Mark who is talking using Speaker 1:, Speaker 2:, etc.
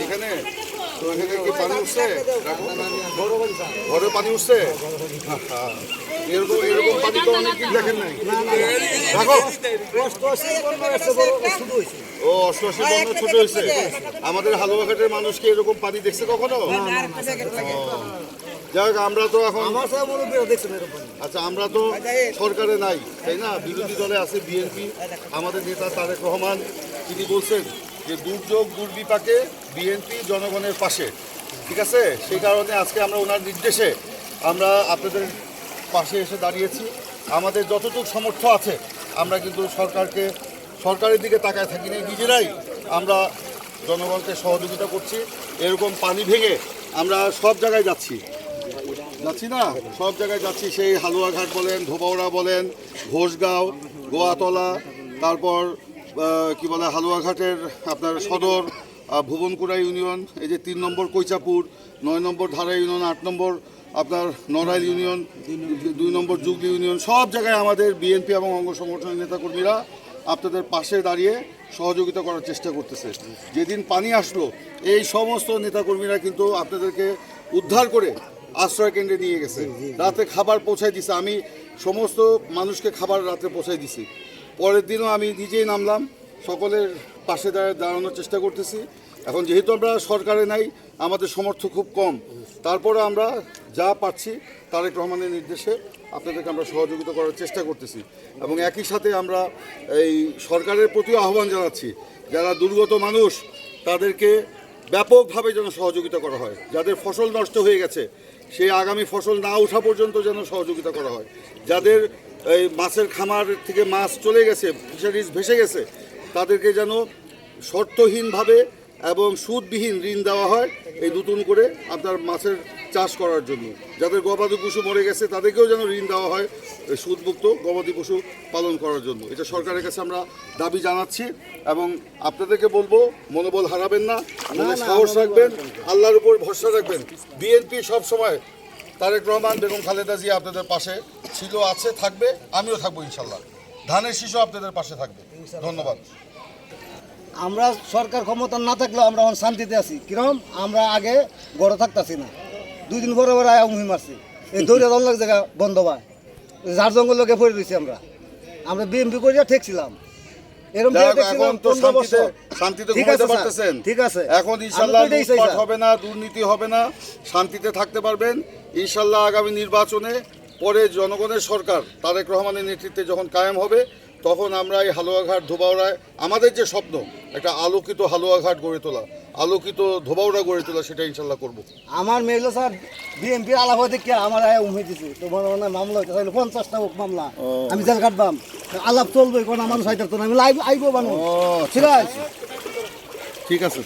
Speaker 1: এখানে তো এখানে কি পানি উঠছে? ঘরে পানি উঠছে? এরকম এরকম পানি তো অনেকদিন দেখেন নাই। রাখো। ও 88 বন্যা ছোট হয়েছে। আমাদের হালুয়াঘাটের মানুষ কি এরকম পানি দেখছে কখনো? যাই হোক, আমরা তো এখন আচ্ছা আমরা তো সরকারে নাই, তাই না? বিরোধী দলে আছে বিএনপি। আমাদের নেতা তারেক রহমান তিনি বলছেন যে দুর্যোগ দুর্বিপাকে বিএনপি জনগণের পাশে, ঠিক আছে? সেই কারণে আজকে আমরা ওনার নির্দেশে আমরা আপনাদের পাশে এসে দাঁড়িয়েছি। আমাদের যতটুকু সামর্থ্য আছে আমরা কিন্তু সরকারের দিকে তাকায় থাকি না, নিজেরাই আমরা জনগণকে সহযোগিতা করছি। এরকম পানি ভেঙে আমরা সব জায়গায় যাচ্ছি না, সব জায়গায় যাচ্ছি। সেই হালুয়াঘাট বলেন, ধোবাউড়া বলেন, ঘোষগাঁও, গোয়াতলা, তারপর কি বলে হালুয়াঘাটের আপনার সদর, ভুবনকুড়া ইউনিয়ন, এই যে 3 নম্বর কৈচাপুর, 9 নম্বর ধারা ইউনিয়ন, 8 নম্বর আপনার নড়াইল ইউনিয়ন, 2 নম্বর যুগলি ইউনিয়ন, সব জায়গায় আমাদের বিএনপি এবং অঙ্গ সংগঠনের নেতাকর্মীরা আপনাদের পাশে দাঁড়িয়ে সহযোগিতা করার চেষ্টা করতেছে। যেদিন পানি আসলো এই সমস্ত নেতাকর্মীরা কিন্তু আপনাদেরকে উদ্ধার করে আশ্রয় কেন্দ্রে নিয়ে গেছে, রাতে খাবার পৌঁছায় দিছে। আমি সমস্ত মানুষকে খাবার রাতে পৌঁছায় দিছি। পরের দিনও আমি নিজেই নামলাম, সকলের পাশে দাঁড়ানোর চেষ্টা করতেছি। এখন যেহেতু আমরা সরকারে নাই, আমাদের সমর্থ খুব কম, তারপরে আমরা যা পাচ্ছি তারেক রহমানের নির্দেশে আপনাদেরকে আমরা সহযোগিতা করার চেষ্টা করতেছি। এবং একই সাথে আমরা এই সরকারের প্রতিও আহ্বান জানাচ্ছি, যারা দুর্গত মানুষ তাদেরকে ব্যাপকভাবে যেন সহযোগিতা করা হয়। যাদের ফসল নষ্ট হয়ে গেছে সেই আগামী ফসল না ওঠা পর্যন্ত যেন সহযোগিতা করা হয়। যাদের এই মাছের খামার থেকে মাছ চলে গেছে, ফিশারিজ ভেসে গেছে, তাদেরকে যেন শর্তহীনভাবে এবং সুদবিহীন ঋণ দেওয়া হয় এই নতুন করে আপনার মাছের চাষ করার জন্য। যাদের গবাদি পশু মরে গেছে তাদেরকেও যেন ঋণ দেওয়া হয় সুদমুক্ত গবাদি পশু পালন করার জন্য। এটা সরকারের কাছে আমরা দাবি জানাচ্ছি এবং আপনাদেরকে বলবো মনোবল হারাবেন না, মনে সাহস রাখবেন, আল্লাহর উপর ভরসা রাখবেন। বিএনপি সবসময় তারেক রহমান, বেগম খালেদা জিয়া আপনাদের পাশে ছিল, আছে, থাকবে। আমিও থাকবো ইনশাল্লাহ। ধানের শীষও আপনাদের পাশে থাকবে। ধন্যবাদ।
Speaker 2: আমরা সরকার ক্ষমতা না থাকলেও আমরা এখন শান্তিতে আছি। কিরকম আমরা আগে গড়ে থাকতেছি না, 2 দিন পরে পরে আয়া উমি মারছি, এই দৌড়ে দল জায়গা বন্ধ পায়, ঝাড় জঙ্গল লোকে পড়ে রয়েছি। আমরা বিএমপি করিয়া ঠেকছিলাম,
Speaker 1: ঠিক আছে। এখন ইনশাল্লাহ লুটপাট হবে না, দুর্নীতি হবে না, শান্তিতে থাকতে পারবেন ইনশাল্লাহ। আগামী নির্বাচনে পরে জনগণের সরকার তারেক রহমানের নেতৃত্বে যখন কায়েম হবে, তখন আমরা এই হালুয়াঘাট ধোবাউড়ায় আমাদের যে স্বপ্ন, একটা আলোকিত হালুয়াঘাট গড়ে তোলা, আলোকিত ধোবাউড়া গড়ে তোলা, সেটা ইনশাল্লাহ করবো।
Speaker 2: আমার মেয়েগুলো স্যার বিএমপি আলাপ হয়ে দেখে আমার উমি দিচ্ছে, তোমার মামলা হইতে 50টা মামলা, আমি জেল কাটবাম, আলাপ চলবে, কোনো মানুষ হয়তো আমি আইবো বানো। ঠিক আছে।